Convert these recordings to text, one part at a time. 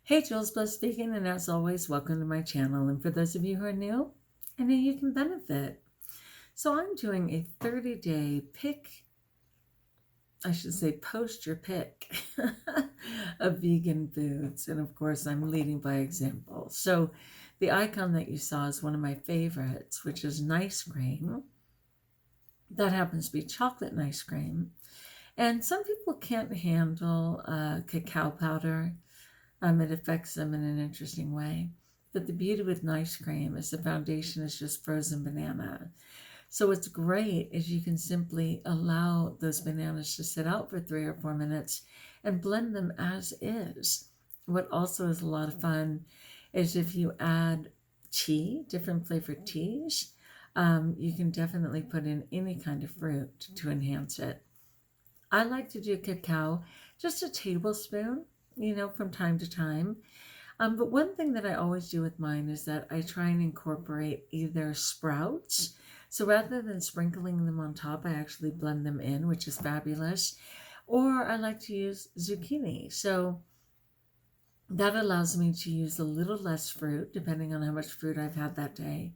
Hey, Jules Blessed Vegan, and as always, welcome to my channel. And for those of you who are new, I know you can benefit. So I'm doing a 30-day post your pick of vegan foods. And of course, I'm leading by example. So the icon that you saw is one of my favorites, which is nice cream. That happens to be chocolate nice cream. And some people can't handle cacao powder. It affects them in an interesting way. But the beauty with nice cream is the foundation is just frozen banana. So what's great is you can simply allow those bananas to sit out for 3 or 4 minutes and blend them as is. What also is a lot of fun is if you add tea, different flavored teas, you can definitely put in any kind of fruit to enhance it. I like to do cacao, just a tablespoon, from time to time. But one thing that I always do with mine is that I try and incorporate either sprouts. So rather than sprinkling them on top, I actually blend them in, which is fabulous. Or I like to use zucchini. So that allows me to use a little less fruit, depending on how much fruit I've had that day.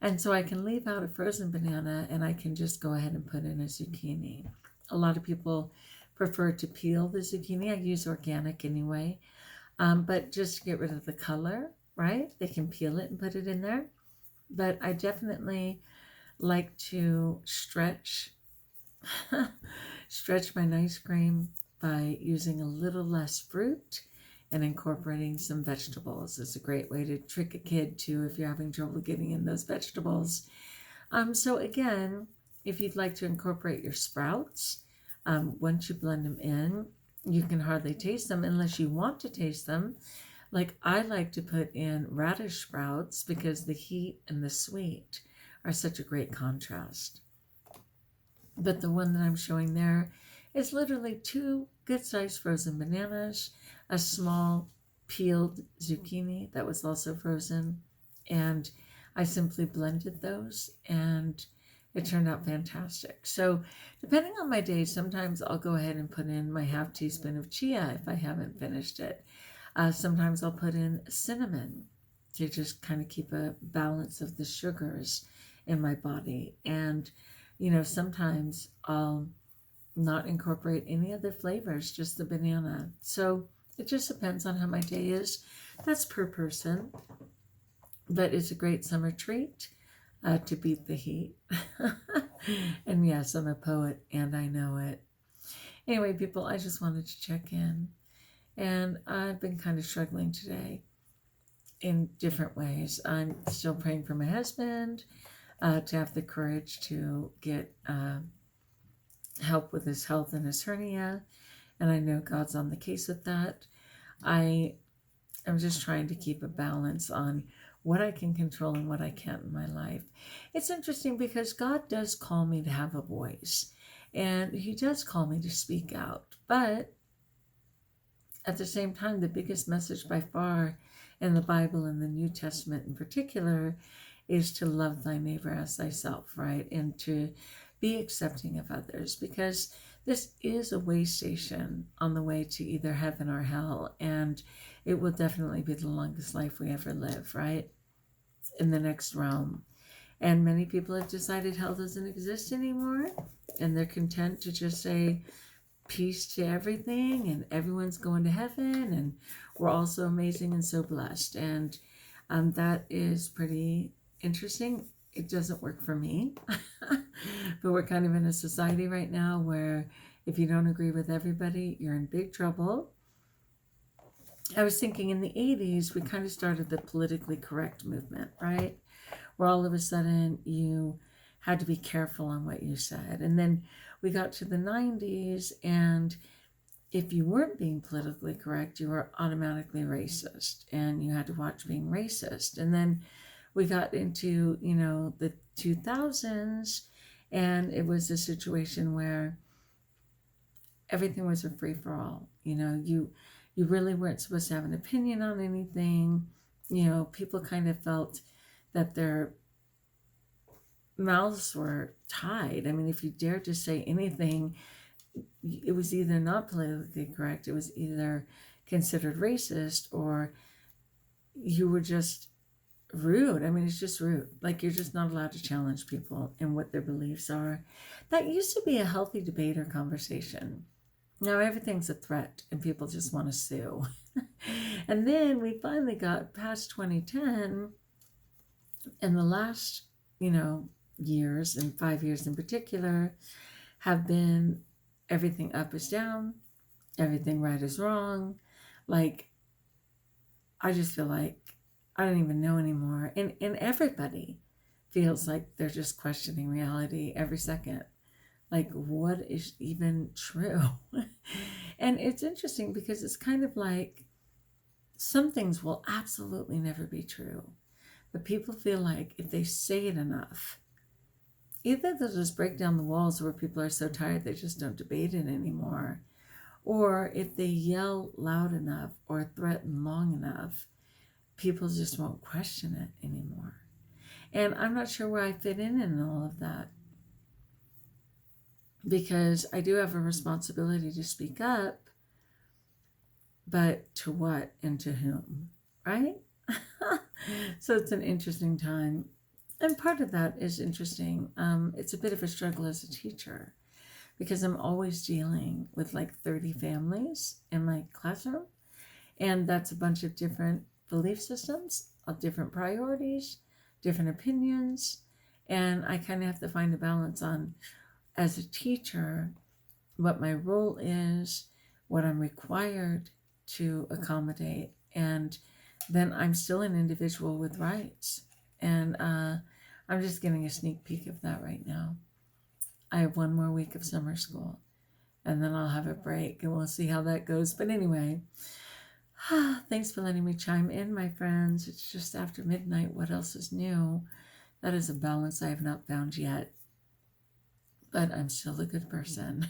And so I can leave out a frozen banana and I can just go ahead and put in a zucchini. A lot of people prefer to peel the zucchini. I use organic anyway. But just to get rid of the color, right? They can peel it and put it in there. But I definitely like to stretch my nice cream by using a little less fruit and incorporating some vegetables. It's a great way to trick a kid too if you're having trouble getting in those vegetables. So again, if you'd like to incorporate your sprouts, once you blend them in, you can hardly taste them unless you want to taste them. Like I like to put in radish sprouts because the heat and the sweet are such a great contrast. But the one that I'm showing there is literally 2 good-sized frozen bananas, a small peeled zucchini that was also frozen, and I simply blended those and it turned out fantastic. So depending on my day, sometimes I'll go ahead and put in my half teaspoon of chia if I haven't finished it. Sometimes I'll put in cinnamon to just kind of keep a balance of the sugars in my body. And, sometimes I'll not incorporate any other flavors, just the banana. So it just depends on how my day is. That's per person. But it's a great summer treat. To beat the heat. And yes, I'm a poet and I know it. Anyway, people, I just wanted to check in. And I've been kind of struggling today in different ways. I'm still praying for my husband to have the courage to get help with his health and his hernia. And I know God's on the case with that. I am just trying to keep a balance on what I can control and what I can't in my life. It's interesting because God does call me to have a voice and he does call me to speak out. But at the same time, the biggest message by far in the Bible and the New Testament in particular is to love thy neighbor as thyself, right? And to be accepting of others, because this is a way station on the way to either heaven or hell, and it will definitely be the longest life we ever live, right? In the next realm. And many people have decided hell doesn't exist anymore, and they're content to just say peace to everything, and everyone's going to heaven, and we're all so amazing and so blessed. And that is pretty interesting. It doesn't work for me. But we're kind of in a society right now where if you don't agree with everybody, you're in big trouble. I was thinking in the 80s, we kind of started the politically correct movement, right? Where all of a sudden you had to be careful on what you said. And then we got to the 90s, and if you weren't being politically correct, you were automatically racist, and you had to watch being racist. And then we got into, the 2000s, and it was a situation where everything was a free-for-all. You really weren't supposed to have an opinion on anything. People kind of felt that their mouths were tied. I mean, if you dared to say anything, it was either not politically correct, it was either considered racist, or you were just rude. I mean, it's just rude. Like, you're just not allowed to challenge people and what their beliefs are. That used to be a healthy debate or conversation. Now everything's a threat and people just want to sue. And then we finally got past 2010, and the last, years, and 5 years in particular, have been everything up is down, everything right is wrong. Like, I just feel like I don't even know anymore. And everybody feels like they're just questioning reality every second. Like, what is even true? And it's interesting because it's kind of like some things will absolutely never be true. But people feel like if they say it enough, either they'll just break down the walls where people are so tired they just don't debate it anymore, or if they yell loud enough or threaten long enough, people just won't question it anymore. And I'm not sure where I fit in all of that, because I do have a responsibility to speak up, but to what and to whom, right? So it's an interesting time. And part of that is interesting. It's a bit of a struggle as a teacher, because I'm always dealing with like 30 families in my classroom. And that's a bunch of different belief systems, of different priorities, different opinions. And I kind of have to find a balance on, as a teacher, what my role is, what I'm required to accommodate. And then I'm still an individual with rights. And I'm just getting a sneak peek of that right now. I have 1 more week of summer school, and then I'll have a break, and we'll see how that goes. But anyway, thanks for letting me chime in, my friends. It's just after midnight. What else is new? That is a balance I have not found yet, but I'm still a good person.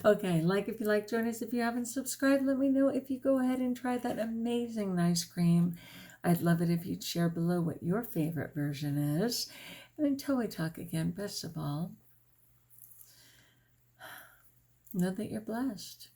Okay, like if you like, join us if you haven't subscribed. Let me know if you go ahead and try that amazing ice cream. I'd love it if you'd share below what your favorite version is. And until we talk again, best of all, know that you're blessed.